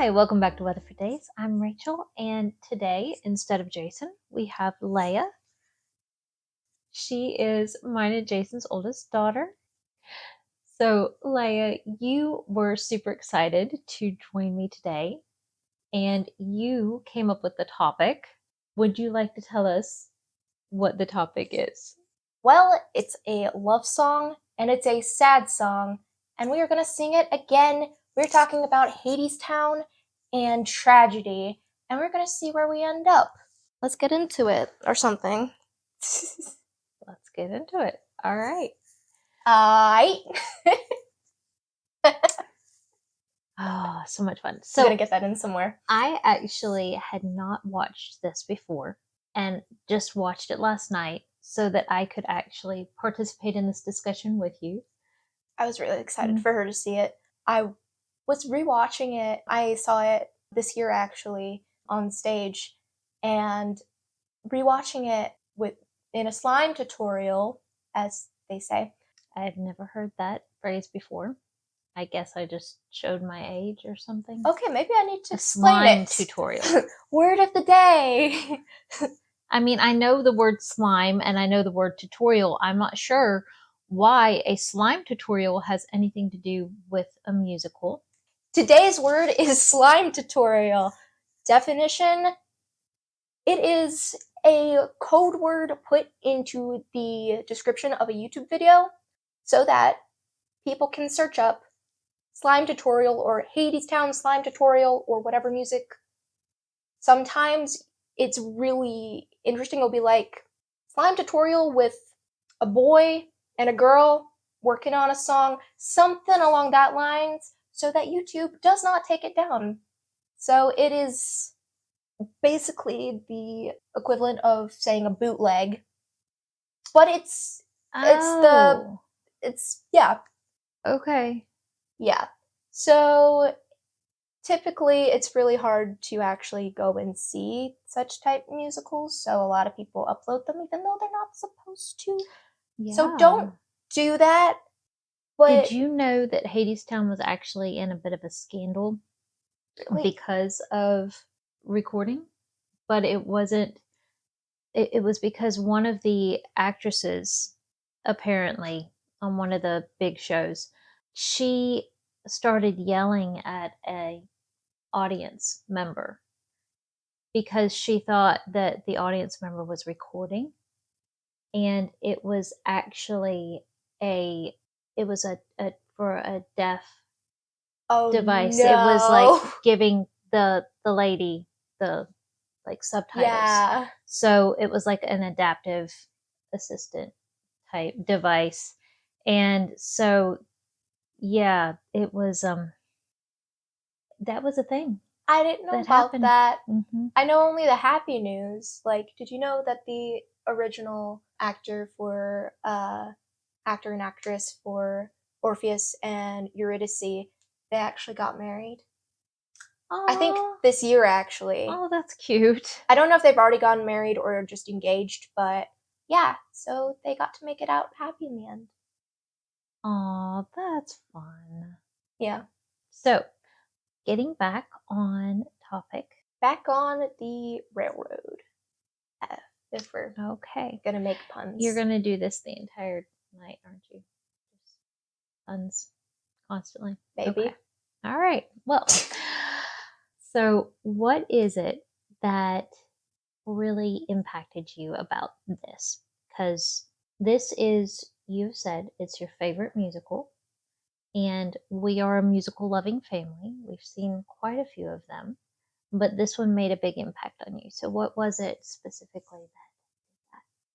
Hi, welcome back to Weatherford Daze. I'm Rachel, and today, instead of Jason, we have Leia. She is mine and Jason's oldest daughter. So, Leia, you were super excited to join me today, and you came up with the topic. Would you like to tell us what the topic is? Well, it's a love song, and it's a sad song, and we are going to sing it again. We're talking about Hadestown and tragedy, and we're going to see where we end up. Let's get into it, or something. Let's get into it. All right. Aight. Oh, so much fun. I'm So, going to get that in somewhere. I actually had not watched this before and just watched it last night so that I could actually participate in this discussion with you. I was really excited for her to see it. I was rewatching it. I saw it this year actually on stage, and rewatching it in a slime tutorial, as they say. I had never heard that phrase before. I guess I just showed my age or something. Okay, maybe I need to explain slime it. Tutorial. Word of the day. I mean, I know the word slime and I know the word tutorial. I'm not sure why a slime tutorial has anything to do with a musical. Today's word is slime tutorial. Definition: it is a code word put into the description of a YouTube video so that people can search up slime tutorial or Hadestown slime tutorial or whatever music. Sometimes it's really interesting. It'll be like slime tutorial with a boy and a girl working on a song, something along that lines, so that YouTube does not take it down. So it is basically the equivalent of saying a bootleg, but it's yeah. Okay. Yeah. So typically it's really hard to actually go and see such type musicals, so a lot of people upload them even though they're not supposed to. Yeah. So don't do that. But did you know that Hadestown was actually in a bit of a scandal because of recording? But it wasn't. It was because one of the actresses, apparently on one of the big shows, she started yelling at a audience member because she thought that the audience member was recording, and it was actually a for a deaf device. No. It was like giving the lady the like subtitles. Yeah. So it was like an adaptive assistant type device. And so yeah, it was that was a thing. I didn't know about that. I know only the happy news. Like, did you know that the original actor and actress for Orpheus and Eurydice, they actually got married? Aww. I think this year, actually. Oh, that's cute. I don't know if they've already gotten married or just engaged, but yeah, so they got to make it out happy in the end. Aw, that's fun. Yeah. So, getting back on topic. Back on the railroad. If we're gonna make puns. You're gonna do this the entire night, aren't you? Just puns constantly. Maybe. Okay. All right. Well, so what is it that really impacted you about this? Because this is, you've said, it's your favorite musical, and we are a musical loving family. We've seen quite a few of them, but this one made a big impact on you. So what was it specifically that?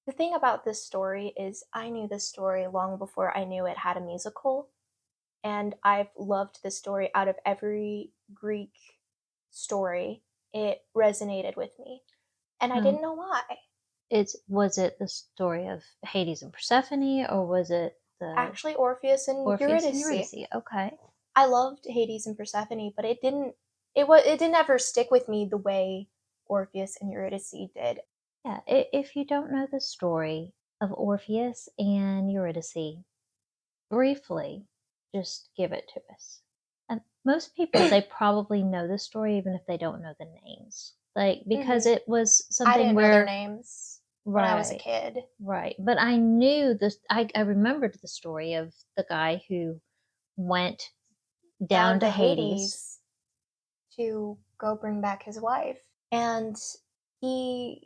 The thing about this story is I knew this story long before I knew it had a musical, and I've loved this story. Out of every Greek story, it resonated with me, and I didn't know why. Was it the story of Hades and Persephone, or was it actually Orpheus and Eurydice? Okay. I loved Hades and Persephone, but it didn't ever stick with me the way Orpheus and Eurydice did. Yeah, if you don't know the story of Orpheus and Eurydice, briefly, just give it to us. And most people, they probably know the story even if they don't know the names. Like, because Mm-hmm. it was I something didn't know their where, names when I was a right, kid. right. But I knew this, I remembered the story of the guy who went down Down to to Hades. Hades to go bring back his wife. And the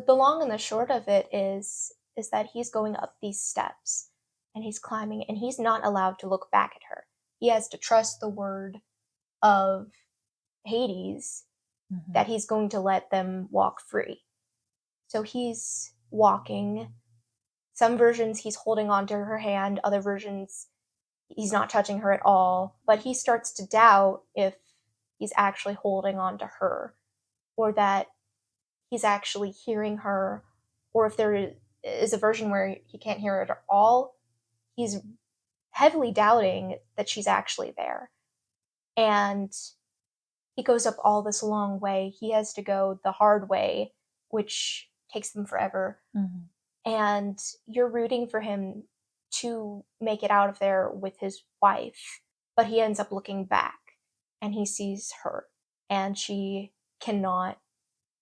long and the short of it is that he's going up these steps and he's climbing and he's not allowed to look back at her. He has to trust the word of Hades Mhm. that he's going to let them walk free. So he's walking. Some versions he's holding onto her hand, other versions he's not touching her at all, but he starts to doubt if he's actually holding on to her or that he's actually hearing her, or if there is a version where he can't hear it at all. He's heavily doubting that she's actually there. And he goes up all this long way. He has to go the hard way, which takes them forever. Mhm. And you're rooting for him to make it out of there with his wife. But he ends up looking back and he sees her, and she cannot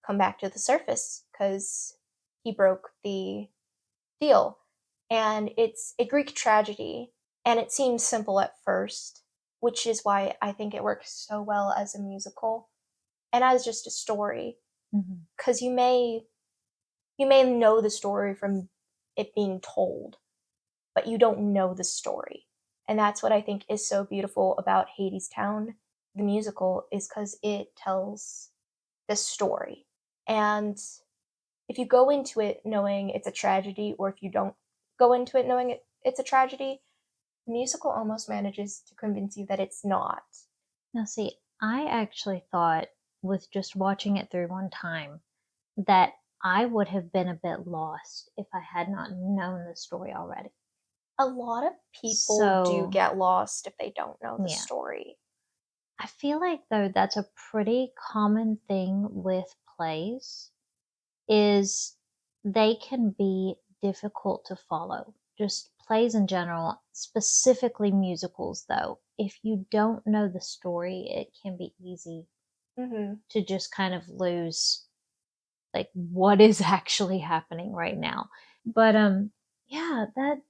come back to the surface because he broke the deal. And it's a Greek tragedy, and it seems simple at first, which is why I think it works so well as a musical and as just a story. Mhm. Because you may know the story from it being told, but you don't know the story. And that's what I think is so beautiful about Hadestown, the musical, is because it tells the story. And if you go into it knowing it's a tragedy, or if you don't go into it knowing it's a tragedy, the musical almost manages to convince you that it's not. Now, see, I actually thought with just watching it through one time that I would have been a bit lost if I had not known the story already. A lot of people do So, get lost if they don't know the yeah. story. I feel like though that's a pretty common thing with plays is they can be difficult to follow. Just plays in general, specifically musicals though. If you don't know the story, it can be easy Mm-hmm. to just kind of lose like what is actually happening right now. But yeah, that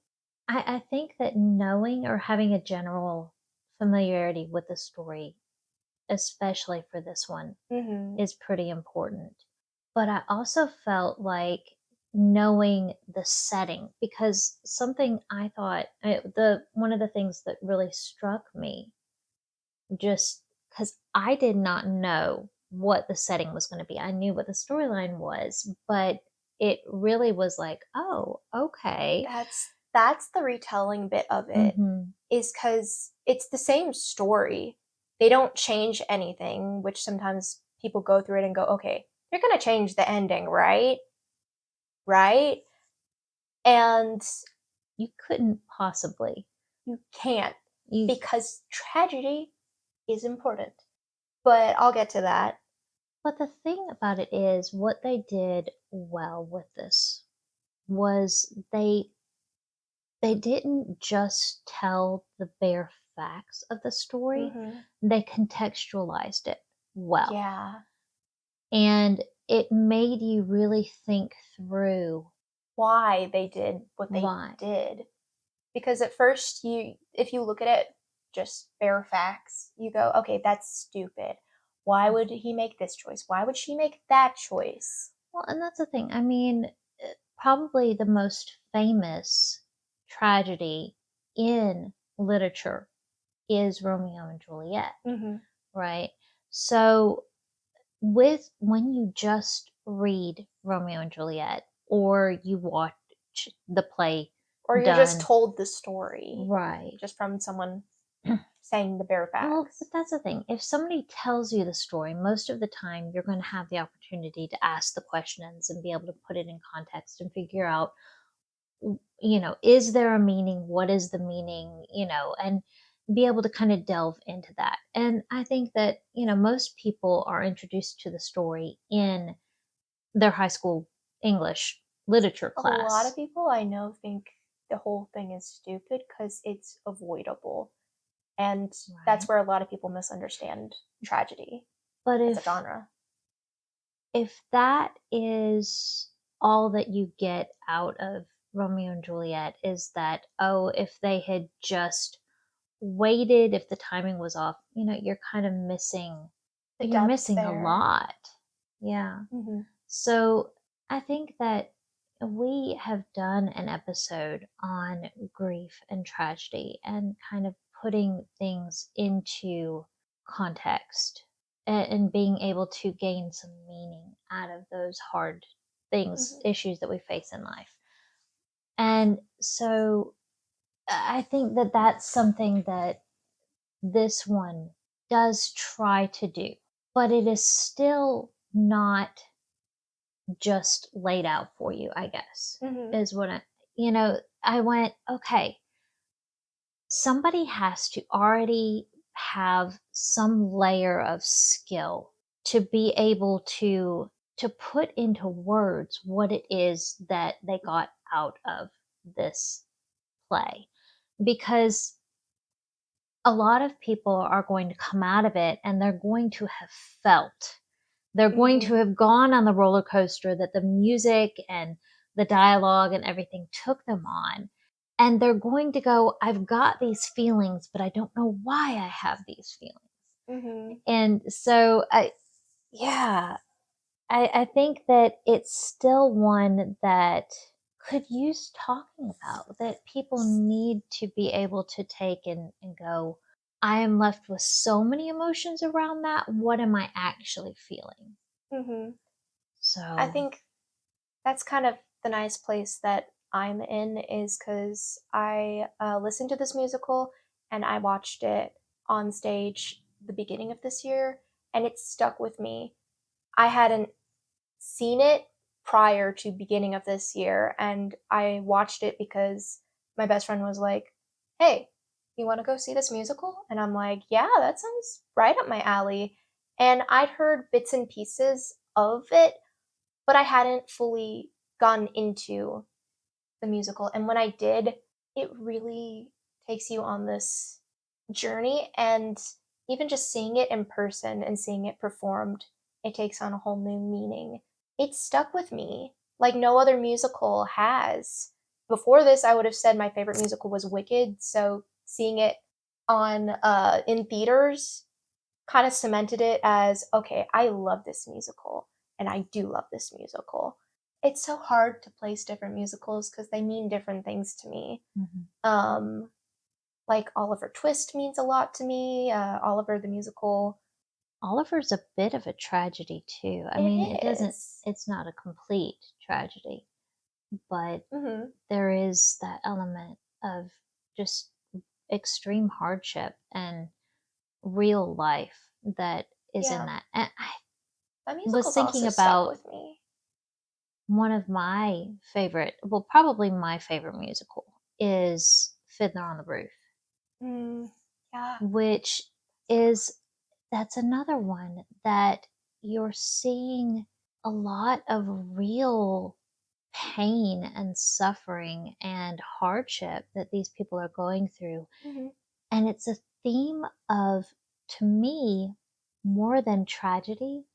I think that knowing or having a general familiarity with the story, especially for this one, Mm-hmm. is pretty important. But I also felt like knowing the setting, because something I thought the one of the things that really struck me, just because I did not know what the setting was going to be. I knew what the storyline was, but it really was like, oh, okay. That's the retelling bit of it, Mm-hmm. is because it's the same story. They don't change anything, which sometimes people go through it and go, okay, they're gonna change the ending, right? Right? And You couldn't possibly. you can't, You because tragedy is important. But I'll get to that. But the thing about it is, what they did well with this was they didn't just tell the bare facts of the story, Mm-hmm. they contextualized it well. Yeah. And it made you really think through Why they did what they why. did. Because at first if you look at it just bare facts, you go, okay, that's stupid. Why would he make this choice? Why would she make that choice? Well, and that's the thing. I mean, probably the most famous tragedy in literature is Romeo and Juliet, Mm-hmm. right? So with when you just read Romeo and Juliet or you watch the play Or you're just done, told the story right. just from someone saying the bare Well, facts. but that's the thing. If somebody tells you the story, most of the time you're going to have the opportunity to ask the questions and be able to put it in context and figure out, is there a meaning? What is the meaning? And be able to kind of delve into that. And I think that, most people are introduced to the story in their high school English literature A lot of class. people I know think the whole thing is stupid because it's avoidable. And that's Right. where a lot of people misunderstand tragedy But as a genre. if that is all that you get out of Romeo and Juliet, is that, oh, if they had just waited, if the timing was off, you're kind of missing, The you're depth missing a there. lot. Yeah. Mm-hmm. So I think that we have done an episode on grief and tragedy and kind of putting things into context and being able to gain some meaning out of those hard things, Mm-hmm. issues that we face in life. And so I think that that's something that this one does try to do, but it is still not just laid out for you, I guess, Mm-hmm. is what I went, okay, somebody has to already have some layer of skill to be able to put into words what it is that they got out of this play, because a lot of people are going to come out of it and they're going to have felt, they're going Mm-hmm. to have gone on the roller coaster that the music and the dialogue and everything took them on. And they're going to go, I've got these feelings, but I don't know why I have these feelings. Mm-hmm. And so, yeah, I think that it's still one that could use talking about, that people need to be able to take and go, I am left with so many emotions around that. What am I actually feeling? Mm-hmm. I So, think that's kind of the nice place that I'm in, is because I listened to this musical and I watched it on stage the beginning of this year, and it stuck with me. I hadn't seen it prior to beginning of this year, and I watched it because my best friend was like, "Hey, you want to go see this musical?" And I'm like, "Yeah, that sounds right up my alley." And I'd heard bits and pieces of it, but I hadn't fully gotten into the musical. And when I did, it really takes you on this journey. And even just seeing it in person and seeing it performed, it takes on a whole new meaning. It stuck with me like no other musical has. Before this, I would have said my favorite musical was Wicked. So seeing it on in theaters kind of cemented it as, okay, I love this musical and I do love this musical. It's so hard to place different musicals because they mean different things to me. mhm. Um, like Oliver Twist means a lot to me. Oliver the musical, Oliver's a bit of a tragedy too. I mean, it is. it's not a complete tragedy, but Mm-hmm. there is that element of just extreme hardship and real life that is in Yeah, that. And I that was musical's thinking also stuck about with me. one of my favorite, well, probably my favorite musical is Fiddler on the Roof, Mm, yeah. which is, that's another one that you're seeing a lot of real pain and suffering and hardship that these people are going through. Mm-hmm. And it's a theme of, to me, more than tragedy,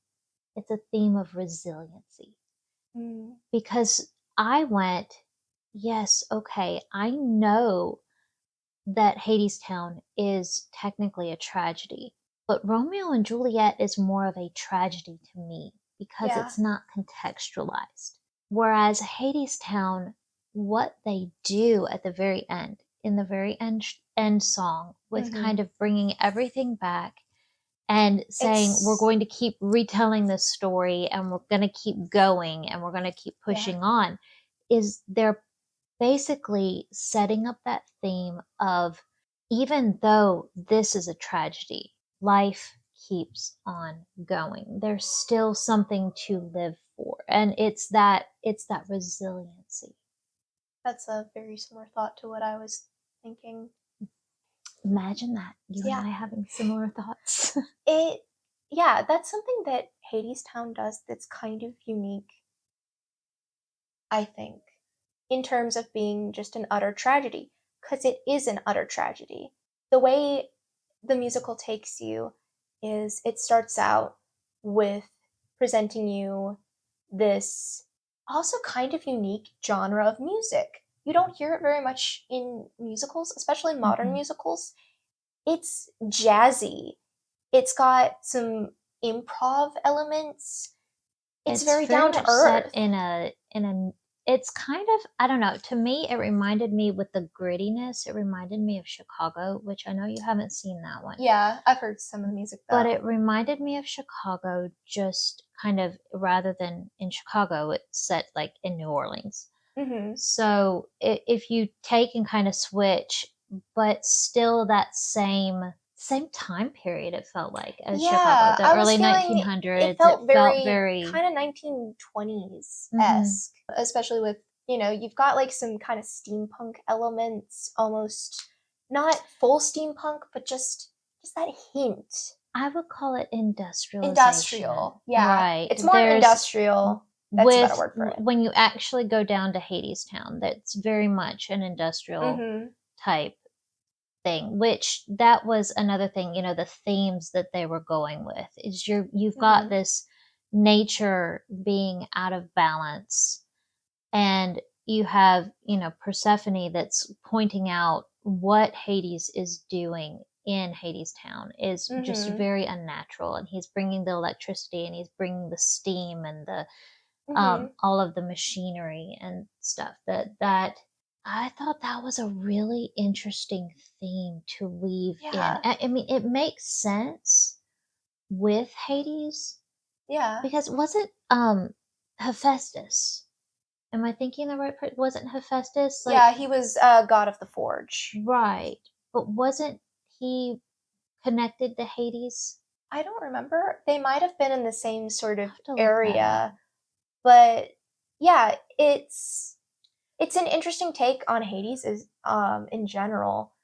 it's a theme of resiliency. Mm, Because I went, yes, okay, I know that Hadestown is technically a tragedy, but Romeo and Juliet is more of a tragedy to me because yeah. it's not contextualized. Whereas Hadestown, what they do at the very end, in the very end song, with Mm-hmm. kind of bringing everything back and saying, we're It's, going to keep retelling this story and we're going to keep going and we're going to keep yeah. pushing on, is they're basically setting up that theme of, even though this is a tragedy, life keeps on going. There's still something to live for. And it's that resiliency. That's a very similar thought to what I was thinking. Imagine that. You and Yeah. I having similar thoughts. It, yeah, that's something that Hadestown does that's kind of unique, I think, in terms of being just an utter tragedy, because it is an utter tragedy. The way the musical takes you is it starts out with presenting you this also kind of unique genre of music. You don't hear it very much in musicals, especially modern Mhm. musicals. It's jazzy. It's got some improv elements. It's It's very very down to much set earth. in a it's kind of, I don't know, to me it reminded me, with the grittiness, it reminded me of Chicago, which I know you haven't seen that one. Yeah, I've heard some of the music But though. it reminded me of Chicago, just kind of, rather than in Chicago, it's set like in New Orleans. Mhm. So if you take and kind of switch, but still that same time period, it felt like, as Chicago, Yeah, the I was early feeling it 1900s, it felt felt very very. kind of 1920s Mhm. esque, especially with, you've got like some kind of steampunk elements, almost not full steampunk, but just that hint. I would call it industrialization. Industrial. Yeah. Right. It's more There's, industrial. That's a better with word for it. when you actually go down to Hadestown, that's very much an industrial Mhm. type thing, which that was another thing, the themes that they were going with is you've got Mhm. this nature being out of balance, and you have, Persephone that's pointing out what Hades is doing in Hadestown is just Mhm. very unnatural, and he's bringing the electricity, and he's bringing the steam, and the Mhm. all of the machinery and stuff. That I thought that was a really interesting theme to weave in. Yeah. I mean, it makes sense with Hades, Yeah. because wasn't Hephaestus? Am I thinking the right person? Wasn't Hephaestus like, Yeah, he was god of the forge. right? But wasn't he connected to Hades? I don't remember. They might have been in the same sort I of have to look that up. area, but yeah, it's an interesting take on Hades is in general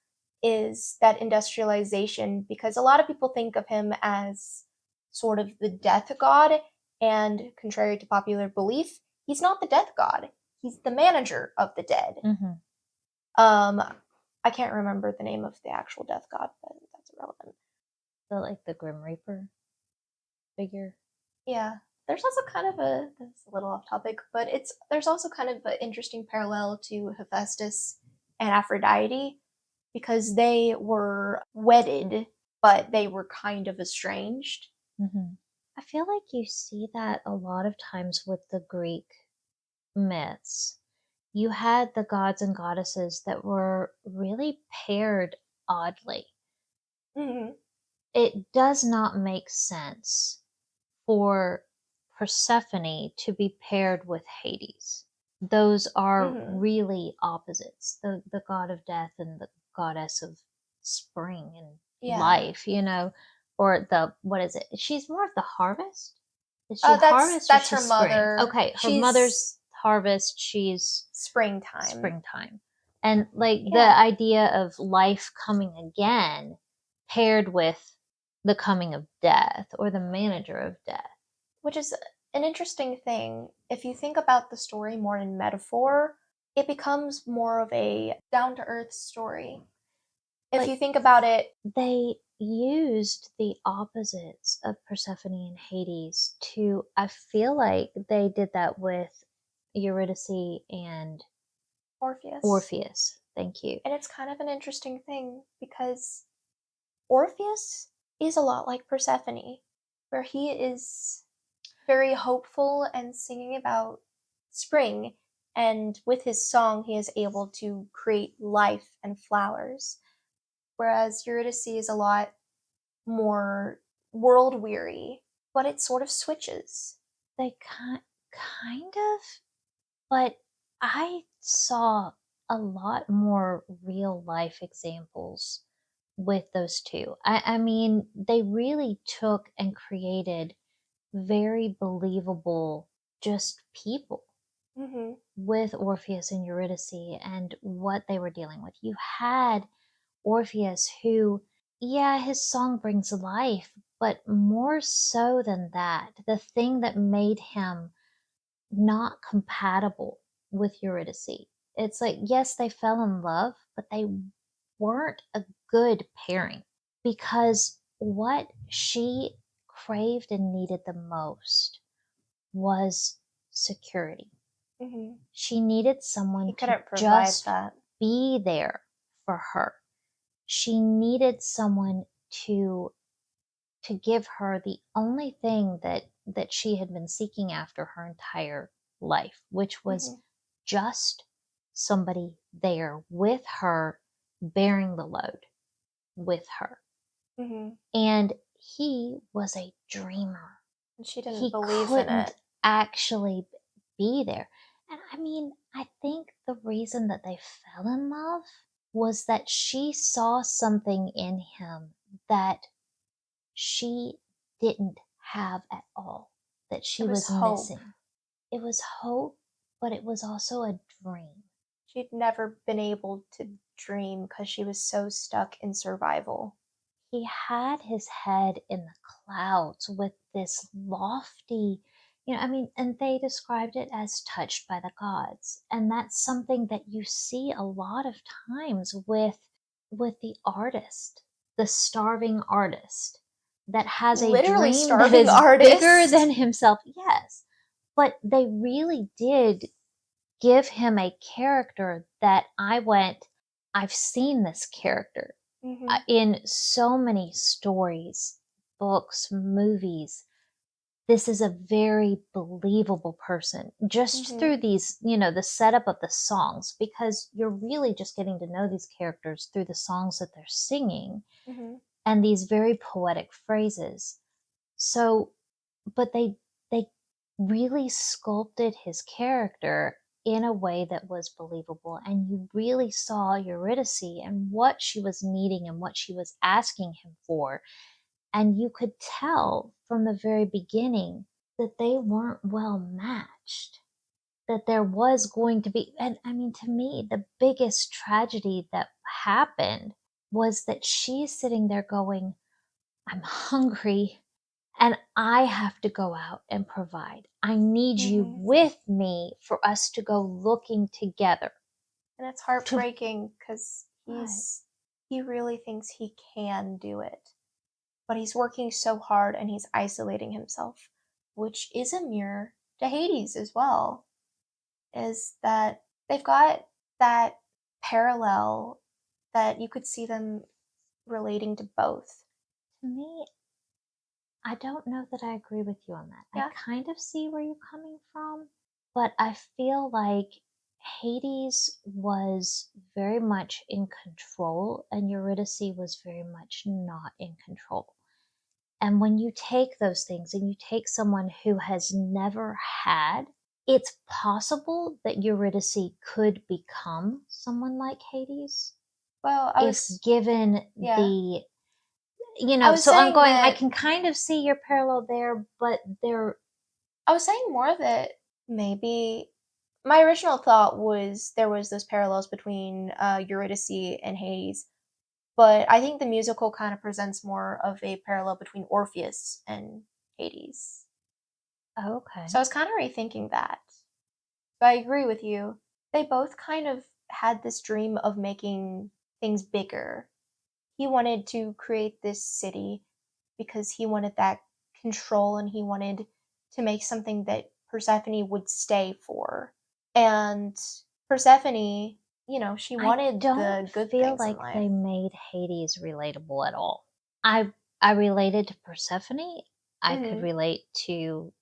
is that industrialization because a lot of people think of him as sort of the death god and contrary to popular belief, he's not the death god. He's the manager of the dead. Hmm. Um I can't remember the name of the actual death god, but that's irrelevant. The, like, the Grim Reaper figure. Yeah. There's also kind of a that's a little off topic, but there's also kind of an interesting parallel to Hephaestus and Aphrodite because they were wedded, but they were kind of estranged. Hmm. I feel like you see that a lot of times with the Greek myths. You had the gods and goddesses that were really paired oddly. Hmm. It does not make sense for Persephone to be paired with Hades. Those are Hmm. really opposites. The god of death and the goddess of spring and Yeah. life, or the, what is it? She's more of the harvest. Is she harvest or That's her she's spring? mother. Okay, her She's mother's harvest, she's springtime. springtime. And like the Yeah. idea of life coming again paired with the coming of death, or the manager of death. Which is an interesting thing. If you think about the story more in metaphor, it becomes more of a down to earth story. If Like, you think about it, they used the opposites of Persephone and Hades to, I feel like they did that with Eurydice and Orpheus. Orpheus. Thank you. And it's kind of an interesting thing because Orpheus is a lot like Persephone, where he is very hopeful and singing about spring, and with his song, he is able to create life and flowers. Whereas Eurydice is a lot more world weary, but it sort of switches. They kind of, but I saw a lot more real life examples with those two. I mean, they really took and created very believable, just people Mm-hmm. with Orpheus and Eurydice and what they were dealing with. You had Orpheus, who, yeah, his song brings life, but more so than that, the thing that made him not compatible with Eurydice. It's like, yes, they fell in love, but they weren't a good pairing. because what she craved and needed the most was security. She needed someone to just be there for her. She needed someone to give her the only thing that she had been seeking after her entire life, which was just somebody there with her, bearing the load with her. And he was a dreamer. And she didn't believe in it. Actually be there. And I mean, I think the reason that they fell in love was that she saw something in him that she didn't have at all, that she was missing. It was hope, but it was also a dream. She'd never been able to dream because she was so stuck in survival. He had his head in the clouds with this lofty, and they described it as touched by the gods. And that's something that you see a lot of times with the artist, the starving artist that has a literally dream that is bigger than himself. Yes. But they really did give him a character that I've seen this character in so many stories, books, movies. This is a very believable person just through these, the setup of the songs, because you're really just getting to know these characters through the songs that they're singing and these very poetic phrases. So, but they really sculpted his character in a way that was believable, and you really saw Eurydice and what she was needing and what she was asking him for. And you could tell from the very beginning that they weren't well matched, that there was going to be, and I mean, to me, the biggest tragedy that happened was that she's sitting there going, I'm hungry and I have to go out and provide. I need you with me for us to go looking together. And it's heartbreaking because he really thinks he can do it. But he's working so hard and he's isolating himself, which is a mirror to Hades as well. Is that they've got that parallel that you could see them relating to both. To me, I don't know that I agree with you on that. Yeah. I kind of see where you're coming from, but I feel like Hades was very much in control and Eurydice was very much not in control. And when you take those things and you take someone who has never had, it's possible that Eurydice could become someone like Hades. Well, given the I can kind of see your parallel there, but I was saying more that maybe my original thought was there was those parallels between Eurydice and Hades, but I think the musical kind of presents more of a parallel between Orpheus and Hades. Okay. So I was kind of rethinking that. But I agree with you. They both kind of had this dream of making things bigger. He wanted to create this city because he wanted that control and he wanted to make something that Persephone would stay for. And Persephone, she wanted the good things in life. I don't feel like they made Hades relatable at all. I related to Persephone. I could relate to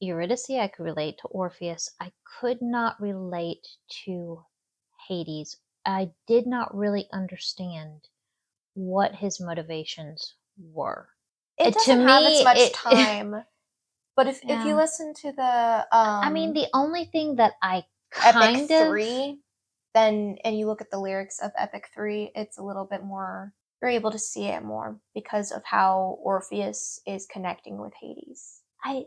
Eurydice. I could relate to Orpheus. I could not relate to Hades. I did not really understand what his motivations were. It doesn't have as much time. But if you listen to the the only thing that I Epic 3, and you look at the lyrics of Epic 3, it's a little bit more, you're able to see it more because of how Orpheus is connecting with Hades. I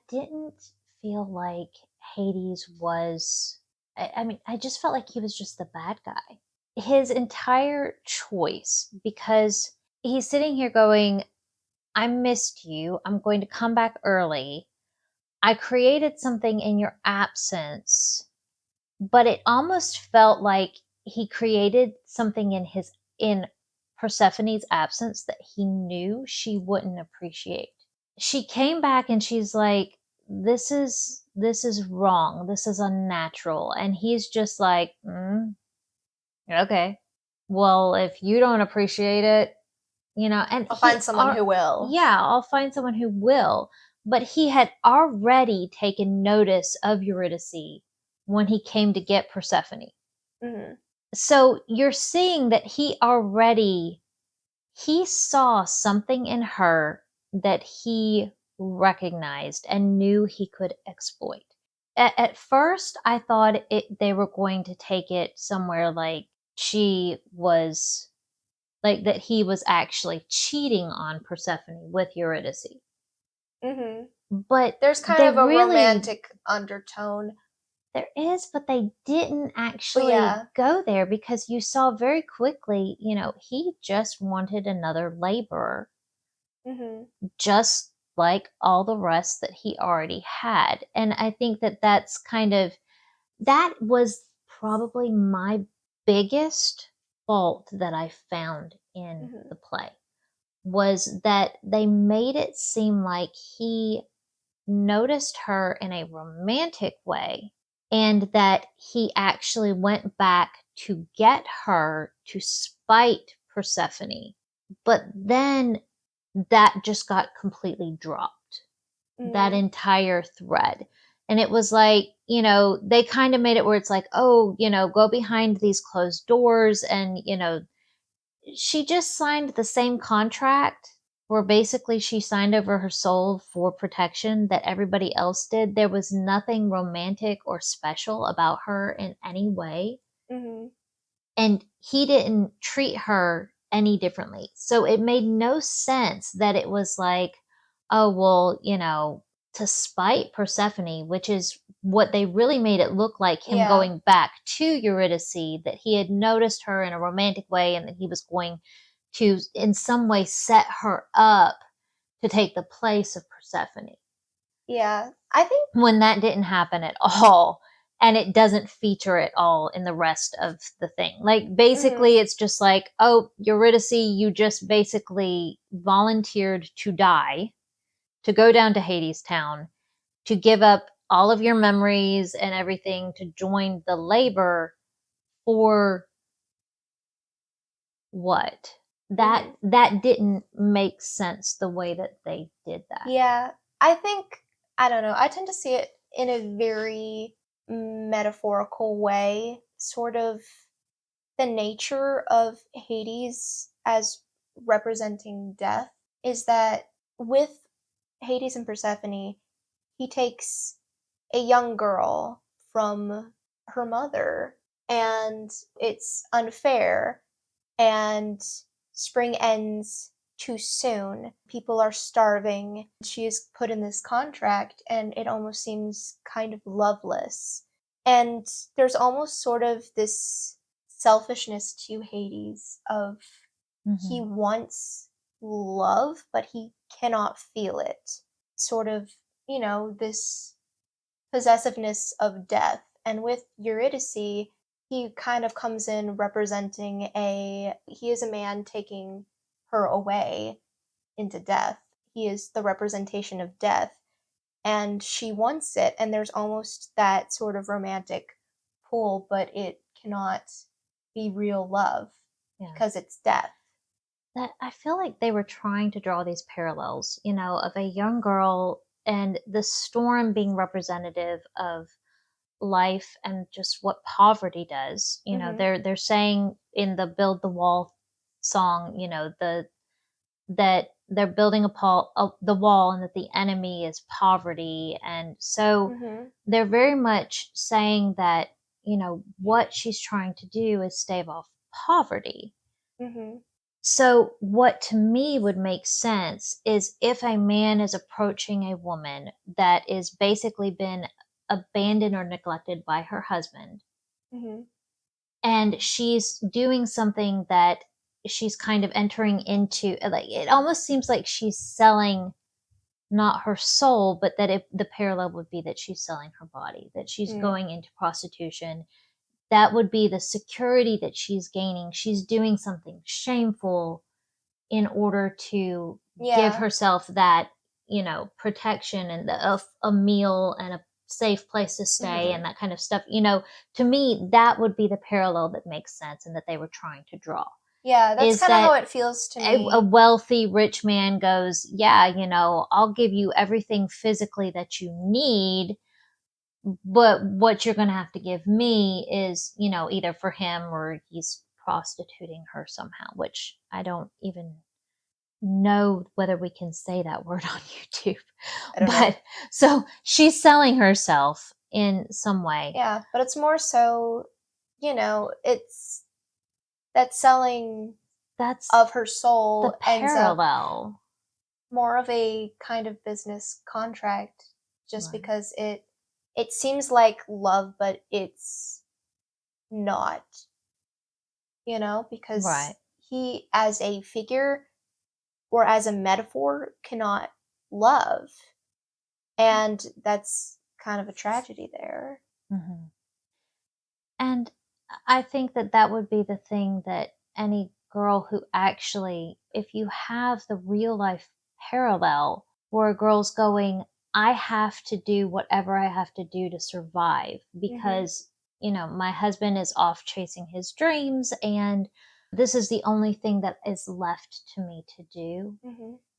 didn't feel like Hades was, I just felt like he was just the bad guy. His entire choice, because he's sitting here going, I missed you. I'm going to come back early. I created something in your absence, but it almost felt like he created something in Persephone's absence that he knew she wouldn't appreciate. She came back and she's like, this is wrong. This is unnatural. And he's just like, okay. Well, if you don't appreciate it, and I'll find someone who will. Yeah, I'll find someone who will. But he had already taken notice of Eurydice when he came to get Persephone. Mm-hmm. So you're seeing that he saw something in her that he recognized and knew he could exploit. At first, I thought they were going to take it somewhere like she was, like that he was actually cheating on Persephone with Eurydice. Mm-hmm. But there's kind of a romantic undertone. There is, but they didn't actually go there because you saw very quickly, he just wanted another laborer. Mm-hmm. Just like all the rest that he already had. And I think that was probably my biggest fault that I found in the play, was that they made it seem like he noticed her in a romantic way, and that he actually went back to get her to spite Persephone. But then that just got completely dropped, that entire thread. And it was like, they kind of made it where it's like, oh, go behind these closed doors. And, she just signed the same contract where basically she signed over her soul for protection that everybody else did. There was nothing romantic or special about her in any way. Mm-hmm. And he didn't treat her any differently. So it made no sense that it was like, oh, well, to spite Persephone, which is what they really made it look like, him going back to Eurydice, that he had noticed her in a romantic way and that he was going to in some way set her up to take the place of Persephone. Yeah, I think when that didn't happen at all, and it doesn't feature at all in the rest of the thing. Like basically it's just like, oh, Eurydice, you just basically volunteered to die, to go down to Hadestown, to give up all of your memories and everything to join the labor for what? That didn't make sense the way that they did that. Yeah, I think, I don't know, I tend to see it in a very metaphorical way, sort of the nature of Hades as representing death is that with Hades and Persephone, he takes a young girl from her mother, and it's unfair, and spring ends too soon. People are starving. She is put in this contract, and it almost seems kind of loveless. And there's almost sort of this selfishness to Hades of he wants love, but he cannot feel it. Sort of, this possessiveness of death. And with Eurydice, he kind of comes in representing he is a man taking her away into death. He is the representation of death, and she wants it, and there's almost that sort of romantic pull, but it cannot be real love because it's death. That I feel like they were trying to draw these parallels, of a young girl and the storm being representative of life and just what poverty does. They're saying in the Build the Wall song, that they're building the wall and that the enemy is poverty. And so they're very much saying that, what she's trying to do is stave off poverty. So what to me would make sense is if a man is approaching a woman that is basically been abandoned or neglected by her husband, and she's doing something that she's kind of entering into, like it almost seems like she's selling not her soul, but that the parallel would be that she's selling her body, that she's going into prostitution, that would be the security that she's gaining. She's doing something shameful in order to give herself that, protection and a meal and a safe place to stay and that kind of stuff. To me, that would be the parallel that makes sense and that they were trying to draw. Yeah, that's kind of how it feels to me. A wealthy rich man goes, yeah, I'll give you everything physically that you need, but what you're going to have to give me is, either for him or he's prostituting her somehow, which I don't even know whether we can say that word on YouTube. I don't know. So she's selling herself in some way. Yeah, but it's more so, it's that selling of her soul the parallel. More of a kind of business contract, just because it seems like love, but it's not. Because he, as a figure or as a metaphor, cannot love, and that's kind of a tragedy there. Mm-hmm. And I think that would be the thing that any girl who actually, if you have the real life parallel where a girl's going, I have to do whatever I have to do to survive because, my husband is off chasing his dreams and this is the only thing that is left to me to do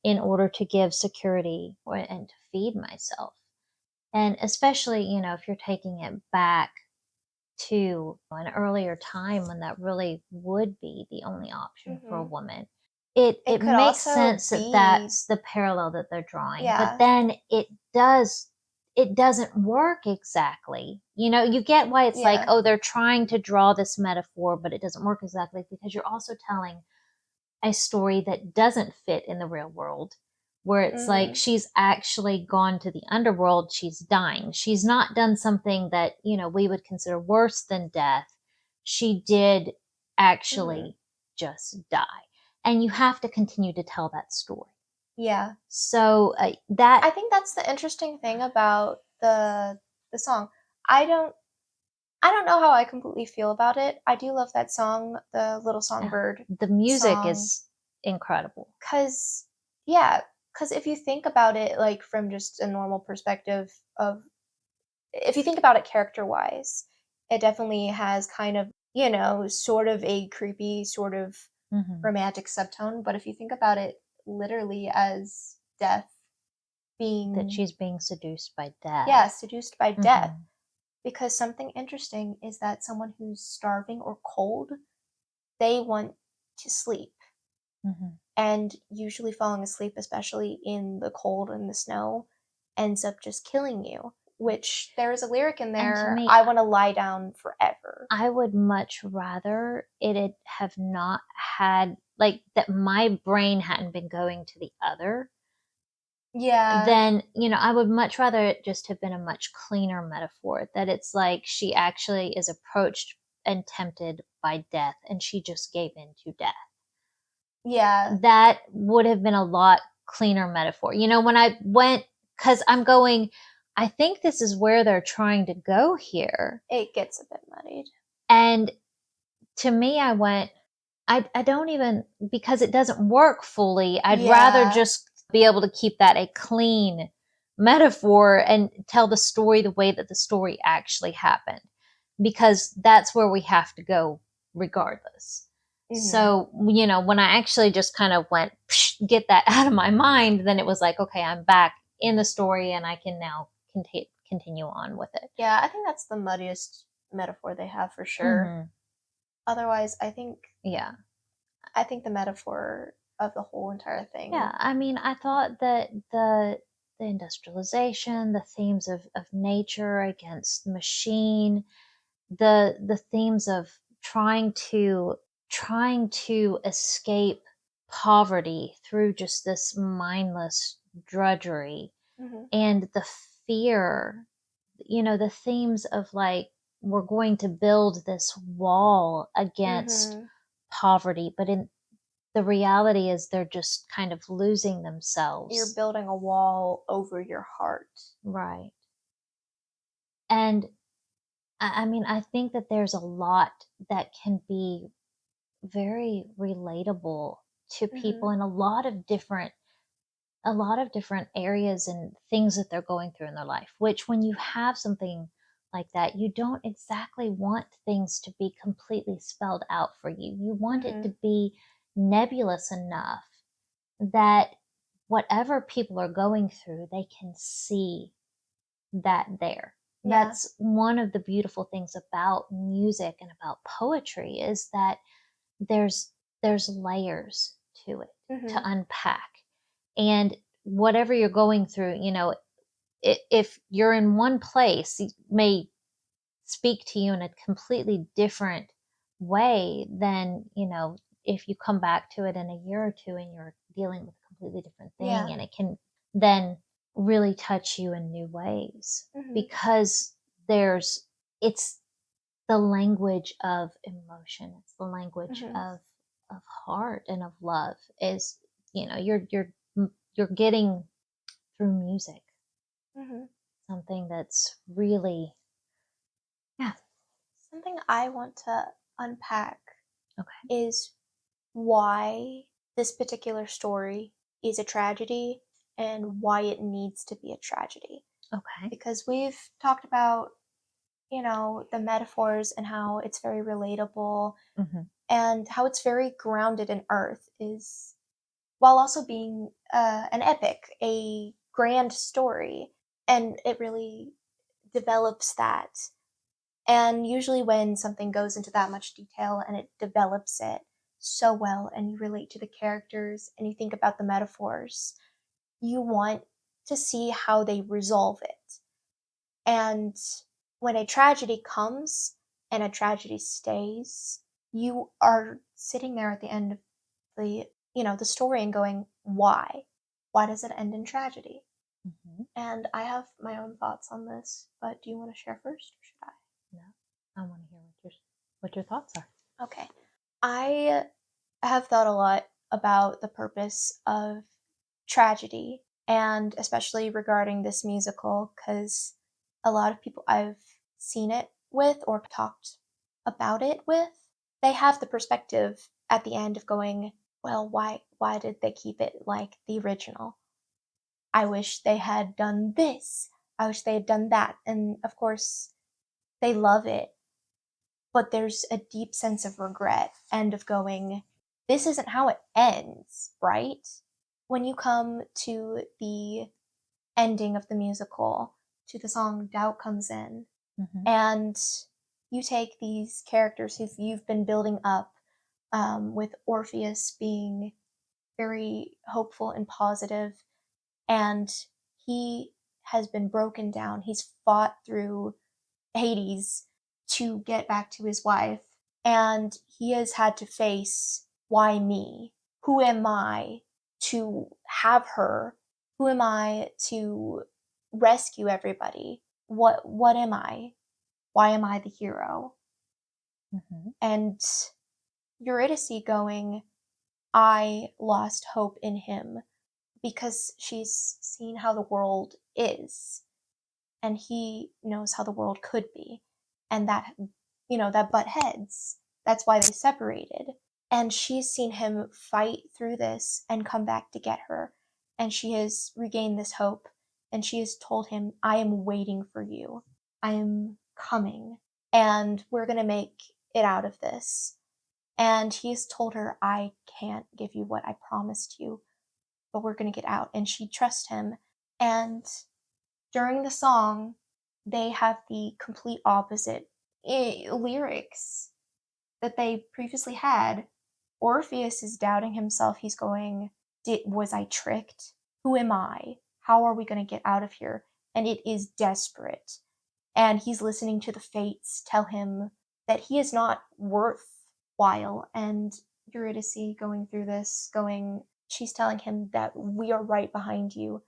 in order to give security and to feed myself. And especially, if you're taking it back to an earlier time when that really would be the only option for a woman. It makes sense that that's the parallel that they're drawing. Yeah. But then it doesn't work exactly. You get why it's like, oh, they're trying to draw this metaphor, but it doesn't work exactly because you're also telling a story that doesn't fit in the real world, where it's like she's actually gone to the underworld, she's dying. She's not done something that, we would consider worse than death. She did actually just die. And you have to continue to tell that story. Yeah. So I think that's the interesting thing about the song. I don't know how I completely feel about it. I do love that song, the Little Songbird. The music is incredible. Cause if you think about it, like from just a normal perspective if you think about it character-wise, it definitely has kind of, sort of a creepy, sort of romantic subtone. But if you think about it literally as death being... That she's being seduced by death. Yeah, seduced by death. Because something interesting is that someone who's starving or cold, they want to sleep. And usually falling asleep, especially in the cold and the snow, ends up just killing you. Which there is a lyric in there, I want to lie down forever. I would much rather it have not had, like, that my brain hadn't been going to the other. Yeah. Then, I would much rather it just have been a much cleaner metaphor. That it's like she actually is approached and tempted by death and she just gave in to death. Yeah. That would have been a lot cleaner metaphor. When I went, because I'm going, I think this is where they're trying to go here. It gets a bit muddied. And to me, I went, I don't even, because it doesn't work fully, I'd rather just be able to keep that a clean metaphor and tell the story the way that the story actually happened. Because that's where we have to go regardless. So, when I actually just kind of went, get that out of my mind, then it was like, okay, I'm back in the story and I can now continue on with it. Yeah, I think that's the muddiest metaphor they have for sure. Otherwise, I think the metaphor of the whole entire thing. Yeah, I mean, I thought that the industrialization, the themes of nature against machine, the themes of trying to escape poverty through just this mindless drudgery, and the fear, the themes of like, we're going to build this wall against poverty, but in the reality is they're just kind of losing themselves. You're building a wall over your heart. Right. And I mean, I think that there's a lot that can be very relatable to Mm-hmm. people in a lot of different areas and things that they're going through in their life, which when you have something like that, you don't exactly want things to be completely spelled out for you. You want it Mm-hmm. to be nebulous enough that whatever people are going through, they can see that there. Yeah. That's one of the beautiful things about music and about poetry is that there's there's layers to it to Mm-hmm. unpack. And whatever you're going through, if you're in one place, it may speak to you in a completely different way than, if you come back to it in a year or two and you're dealing with a completely different thing, Yeah. and it can then really touch you in new ways Mm-hmm. because there's it's the language of emotion. It's the language Mm-hmm. of heart and of love. Is you're getting through music Mm-hmm. something that's really, yeah. Something I want to unpack Okay. is why this particular story is a tragedy and why it needs to be a tragedy. Okay. Because we've talked about, the metaphors and how it's very relatable Hmm. and how it's very grounded in earth is while also being an epic, a grand story, and it really develops that. And usually, when something goes into that much detail and it develops it so well, and you relate to the characters and you think about the metaphors, you want to see how they resolve it. And when a tragedy comes and a tragedy stays, you are sitting there at the end of the story and going, why? Why does it end in tragedy? Hmm. And I have my own thoughts on this, but do you want to share first or should No, I want to hear what your thoughts are. I? Okay. I have thought a lot about the purpose of tragedy, and especially regarding this musical, because a lot of people I've seen it with or talked about it with, they have the perspective at the end of going, well, why did they keep it like the original? I wish they had done this. I wish they had done that. And of course, they love it, but there's a deep sense of regret and of going, this isn't how it ends, right? When you come to the ending of the musical, to the song Doubt Comes In, Hmm. and you take these characters who you've been building up, with Orpheus being very hopeful and positive, and he has been broken down. He's fought through Hades to get back to his wife, and he has had to face, why me? Who am I to have her? Who am I to rescue everybody? What am I? Why am I the hero? Hmm. And Eurydice going, I lost hope in him because she's seen how the world is and he knows how the world could be, and that butt heads, that's why they separated. And she's seen him fight through this and come back to get her, and she has regained this hope, and she has told him, I am waiting for you, I am coming, and we're going to make it out of this. And he's told her, I can't give you what I promised you, but we're going to get out. And she trusts him. And during the song, they have the complete opposite lyrics that they previously had. Orpheus is doubting himself. He's going, was I tricked? Who am I? How are we going to get out of here? And it is desperate. And he's listening to the fates tell him that he is not worthwhile. And Eurydice going through this, she's telling him that we are right behind you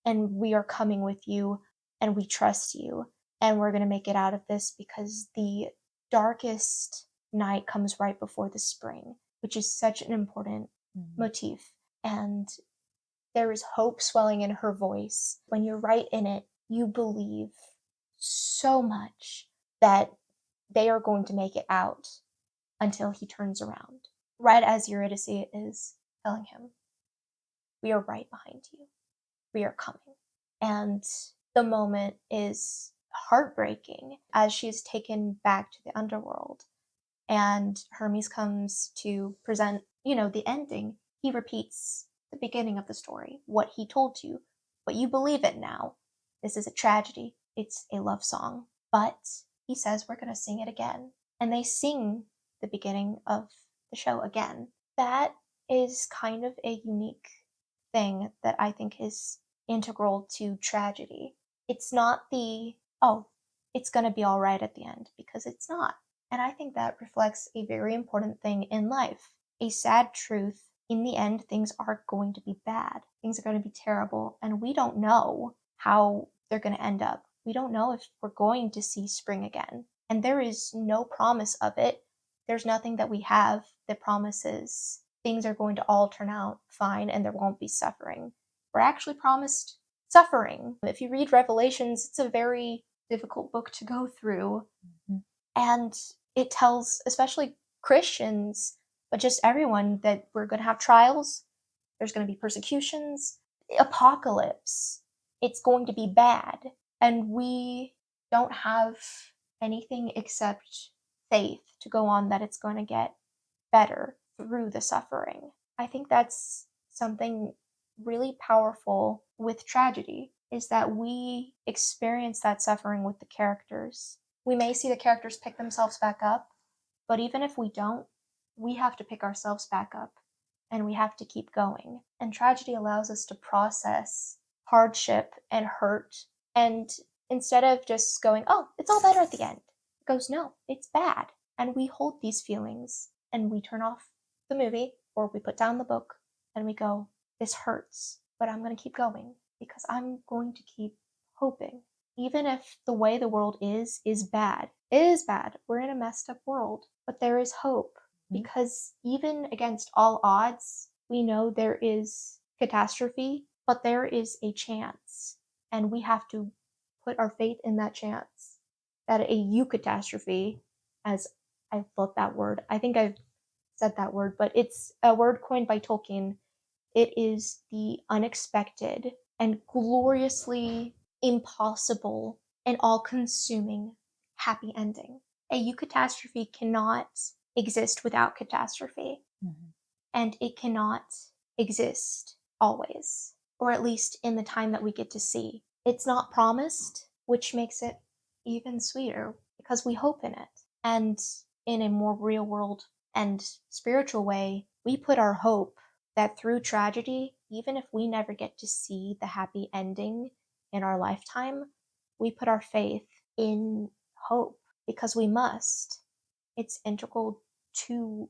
and we are coming with you and we trust you and we're going to make it out of this because the darkest night comes right before the spring, which is such an important Hmm. motif. And there is hope swelling in her voice. When you're right in it, you believe so much that they are going to make it out until he turns around, right as Eurydice is telling him, "We are right behind you. We are coming." And the moment is heartbreaking as she's taken back to the underworld and Hermes comes to present, the ending. He repeats the beginning of the story, what he told you, but you believe it now. This is a tragedy. It's a love song. But he says we're going to sing it again. And they sing the beginning of the show again. That is kind of a unique thing that I think is integral to tragedy. It's not oh, it's going to be all right at the end, because it's not. And I think that reflects a very important thing in life. A sad truth. In the end, things are going to be bad. Things are going to be terrible. And we don't know how they're going to end up. We don't know if we're going to see spring again. And there is no promise of it. There's nothing that we have that promises things are going to all turn out fine and there won't be suffering. We're actually promised suffering. If you read Revelations, it's a very difficult book to go through. Mm-hmm. And it tells, especially Christians, but just everyone, that we're going to have trials, there's going to be persecutions, apocalypse. It's going to be bad. And we don't have anything except faith to go on that it's going to get better through the suffering. I think that's something really powerful with tragedy, is that we experience that suffering with the characters. We may see the characters pick themselves back up, but even if we don't, we have to pick ourselves back up and we have to keep going. And tragedy allows us to process hardship and hurt. And instead of just going, oh, it's all better at the end, it goes, no, it's bad. And we hold these feelings and we turn off the movie or we put down the book and we go, this hurts, but I'm going to keep going because I'm going to keep hoping. Even if the way the world is bad. It is bad. We're in a messed up world, but there is hope, because even against all odds, we know there is catastrophe, but there is a chance, and we have to put our faith in that chance that a eucatastrophe, as I love that word. I think I've said that word, but it's a word coined by Tolkien. It is the unexpected and gloriously impossible and all-consuming happy ending. A eucatastrophe cannot exist without catastrophe. Mm-hmm. And it cannot exist always, or at least in the time that we get to see. It's not promised, which makes it even sweeter because we hope in it. And in a more real world and spiritual way, we put our hope that through tragedy, even if we never get to see the happy ending in our lifetime, we put our faith in hope because we must. It's integral to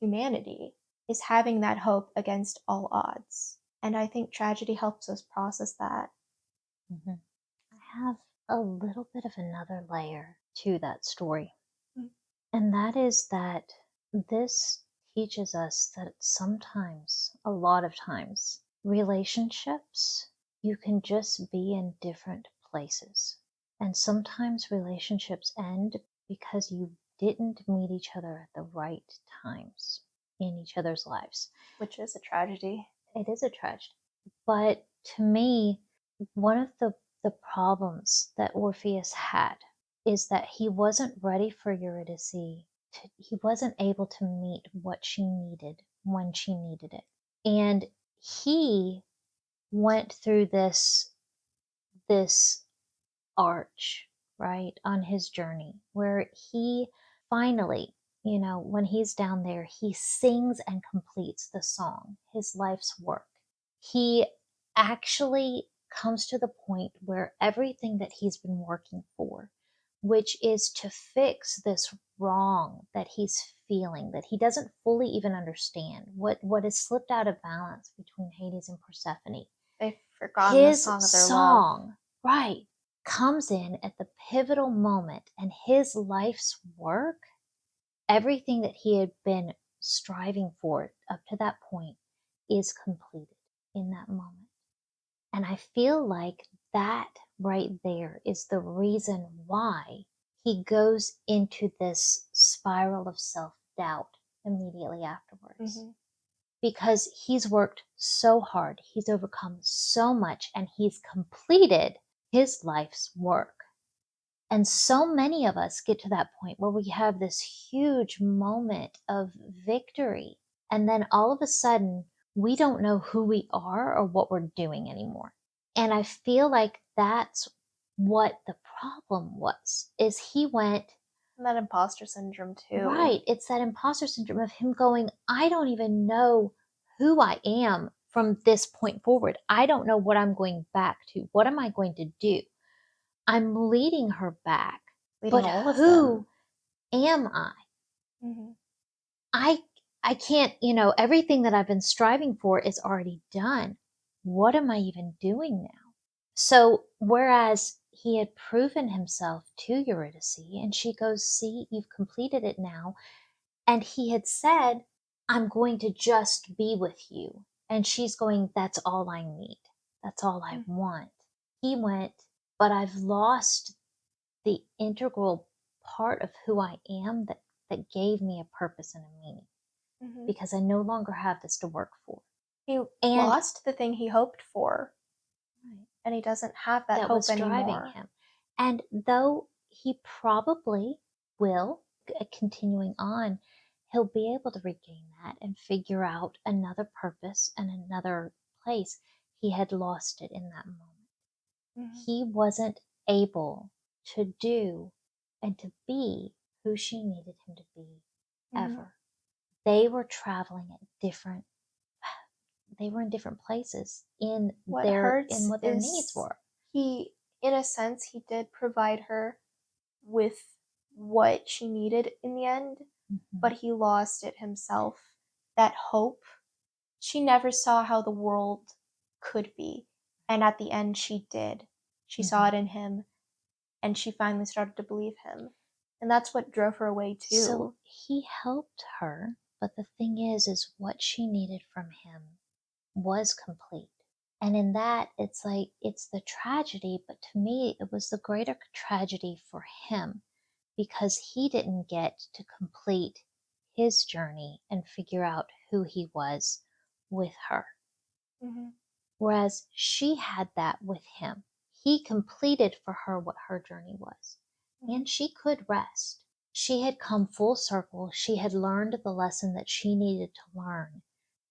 humanity, is having that hope against all odds. And I think tragedy helps us process that. Mm-hmm. I have a little bit of another layer to that story. Mm-hmm. And that is that this teaches us that sometimes, a lot of times, relationships, you can just be in different places. And sometimes relationships end because you didn't meet each other at the right times in each other's lives. Which is a tragedy. It is a tragedy. But to me, one of the problems that Orpheus had is that he wasn't ready for Eurydice. He wasn't able to meet what she needed when she needed it. And he went through this arch, right, on his journey, where he finally, when he's down there, he sings and completes the song, his life's work. He actually comes to the point where everything that he's been working for, which is to fix this wrong that he's feeling, that he doesn't fully even understand, what has slipped out of balance between Hades and Persephone. They've forgotten the song of their love. Right, comes in at the pivotal moment, and his life's work, everything that he had been striving for up to that point, is completed in that moment. And I feel like that right there is the reason why he goes into this spiral of self-doubt immediately afterwards. Mm-hmm. Because he's worked so hard, he's overcome so much, and he's completed his life's work. And so many of us get to that point where we have this huge moment of victory, and then all of a sudden, we don't know who we are or what we're doing anymore. And I feel like that's what the problem was, is he went, And that imposter syndrome too. right, it's that imposter syndrome of him going, I don't even know who I am from this point forward. I don't know what I'm going back to. What am I going to do? I'm leading her back. Leading But all of who them. am I? Mm-hmm. I can't, everything that I've been striving for is already done. What am I even doing now? So, whereas he had proven himself to Eurydice, and she goes, see, you've completed it now. And he had said, I'm going to just be with you. And she's going, that's all I need. That's all I want. He went, but I've lost the integral part of who I am that gave me a purpose and a meaning, because I no longer have this to work for. He lost the thing he hoped for. Right. And he doesn't have that hope was driving anymore. him. And though he probably will, continuing on, he'll be able to regain that and figure out another purpose and another place. He had lost it in that moment. He wasn't able to do and to be who she needed him to be ever. They were traveling at they were in different places in what their needs were. He, in a sense, he did provide her with what she needed in the end, but he lost it himself. That hope. She never saw how the world could be, and at the end she did. She saw it in him, and she finally started to believe him. And that's what drove her away too. So he helped her, but the thing is what she needed from him was complete. And in that, it's like, it's the tragedy, but to me, it was the greater tragedy for him, because he didn't get to complete his journey and figure out who he was with her. Whereas she had that with him. He completed for her what her journey was. And she could rest. She had come full circle. She had learned the lesson that she needed to learn.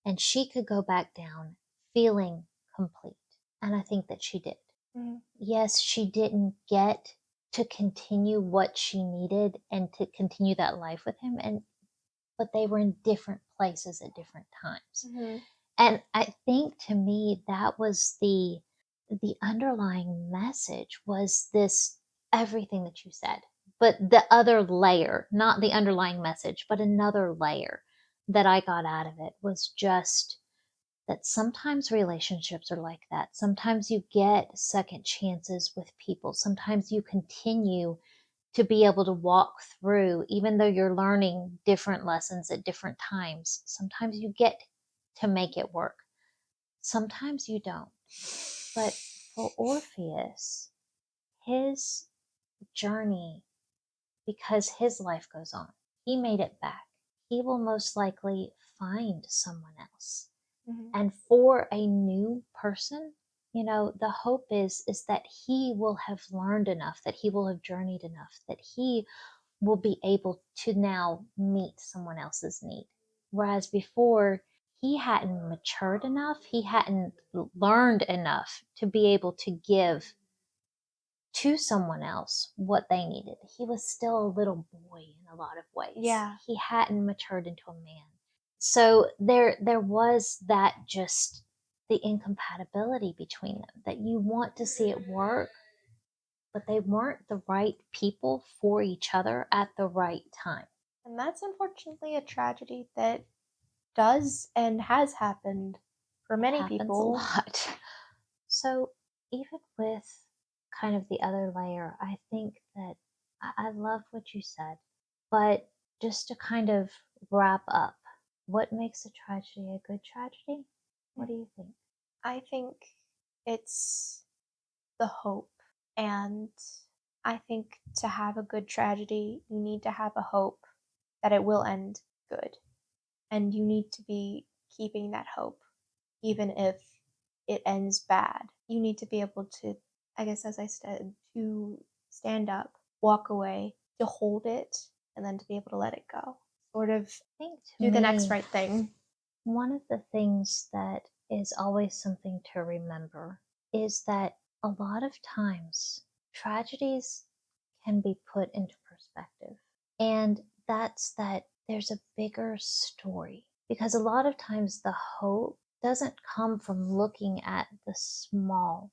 And she could go back down feeling complete. And I think that she did. Yes, she didn't get to continue what she needed and to continue that life with him, but they were in different places at different times. And I think, to me, that was the underlying message, was this, everything that you said, but the other layer, not the underlying message, but another layer that I got out of it was just that sometimes relationships are like that. Sometimes you get second chances with people. Sometimes you continue to be able to walk through, even though you're learning different lessons at different times. Sometimes you get to make it work. Sometimes you don't. But for Orpheus, his journey, because his life goes on, he made it back. He will most likely find someone else. And for a new person, the hope is that he will have learned enough, that he will have journeyed enough, that he will be able to now meet someone else's need. Whereas before, he hadn't matured enough, he hadn't learned enough to be able to give to someone else what they needed. He was still a little boy in a lot of ways. Yeah. He hadn't matured into a man. So there was that, just the incompatibility between them, that you want to see it work, but they weren't the right people for each other at the right time. And that's unfortunately a tragedy that does and has happened for many people. A lot. So even with kind of the other layer, I think that I love what you said, but just to kind of wrap up, what makes a tragedy a good tragedy? What do you think? I think it's the hope, and I think to have a good tragedy, you need to have a hope that it will end good. And you need to be keeping that hope, even if it ends bad. You need to be able to, I guess, as I said, to stand up, walk away, to hold it, and then to be able to let it go. Sort of I think to do the next me, right thing. one of the things that is always something to remember is that a lot of times tragedies can be put into perspective. And that's that there's a bigger story. Because a lot of times the hope doesn't come from looking at the small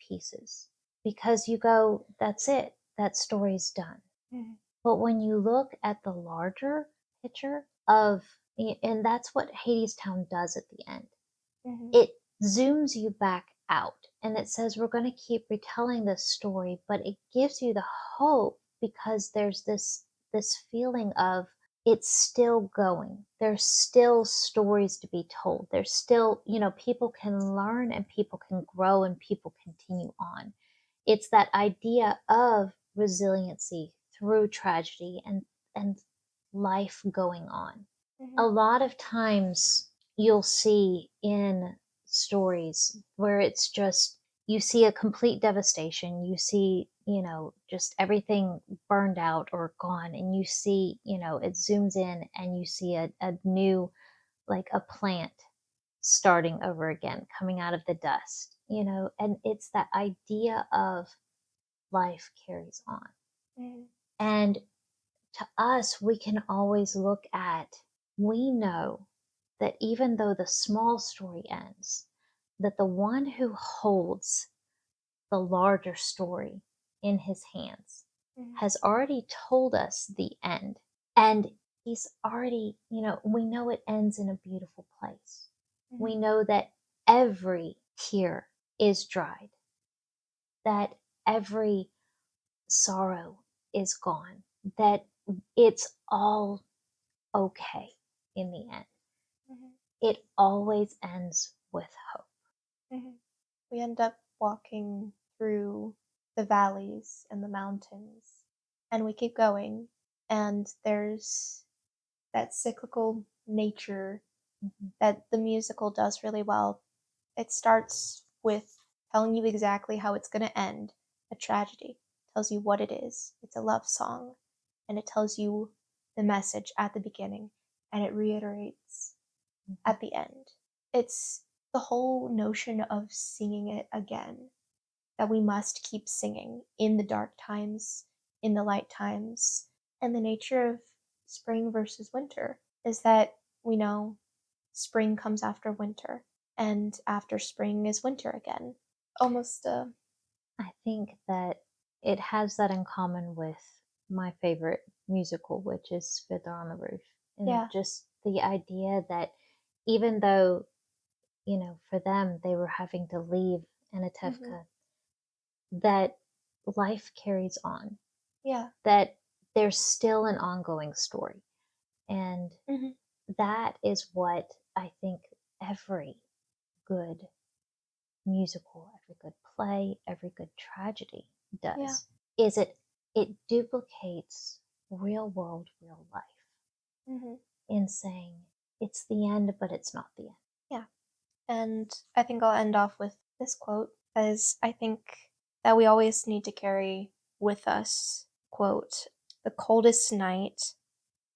pieces. Because you go, that's it, that story's done. Mhm. But when you look at the larger picture of, and that's what Hadestown does at the end, Mhm. it zooms you back out and it says, we're going to keep retelling this story, but it gives you the hope because there's this feeling of it's still going. There's still stories to be told. There's still, people can learn and people can grow and people continue on. It's that idea of resiliency through tragedy and life going on. A Mhm. lot of times you'll see in stories where it's just you see a complete devastation, you see, just everything burned out or gone, and you see, it zooms in and you see a new, like a plant starting over again, coming out of the dust, and it's that idea of life carries on. Mhm. And to us, we can always look at, we know that even though the small story ends, that the one who holds the larger story in his hands Mhm. has already told us the end. And he's already, we know it ends in a beautiful place. We Mhm. know that every tear is dried, that every sorrow is gone, that it's all okay in the end. Mhm. It always ends with hope. Mhm. We end up walking through the valleys and the mountains, and we keep going, and there's that cyclical nature Mhm. that the musical does really well. It starts with telling you exactly how it's going to end, a tragedy, tells you what it is. It's a love song, and it tells you the message at the beginning, and it reiterates Mhm. at the end. It's the whole notion of singing it again, that we must keep singing in the dark times, in the light times. And the nature of spring versus winter is that we know spring comes after winter, and after spring is winter again. Almost I think that it has that in common with my favorite musical, which is Fiddler on the Roof. And yeah. just the idea that even though, for them, they were having to leave Hmm. Anatevka, that life carries on, Yeah. that there's still an ongoing story. And Hmm. that is what I think every good musical, every good play, every good tragedy Yeah. does, is it duplicates real world, real life Hmm. in saying it's the end, but it's not the end. Yeah. And I think I'll end off with this quote, as I think that we always need to carry with us. Quote, the coldest night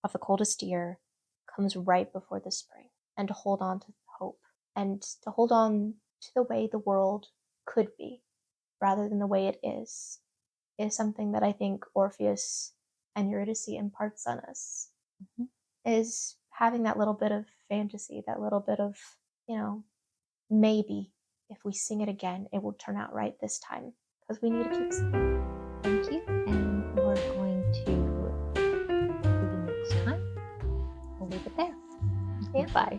of the coldest year comes right before the spring, and to hold on to hope, and to hold on to the way the world could be rather than the way it is something that I think Orpheus and Eurydice imparts on us, Mhm. is having that little bit of fantasy, that little bit of, you know, maybe if we sing it again, it will turn out right this time, because we need to keep singing. Thank you. And we're going to see you next time. We'll leave it there. Yeah. Bye.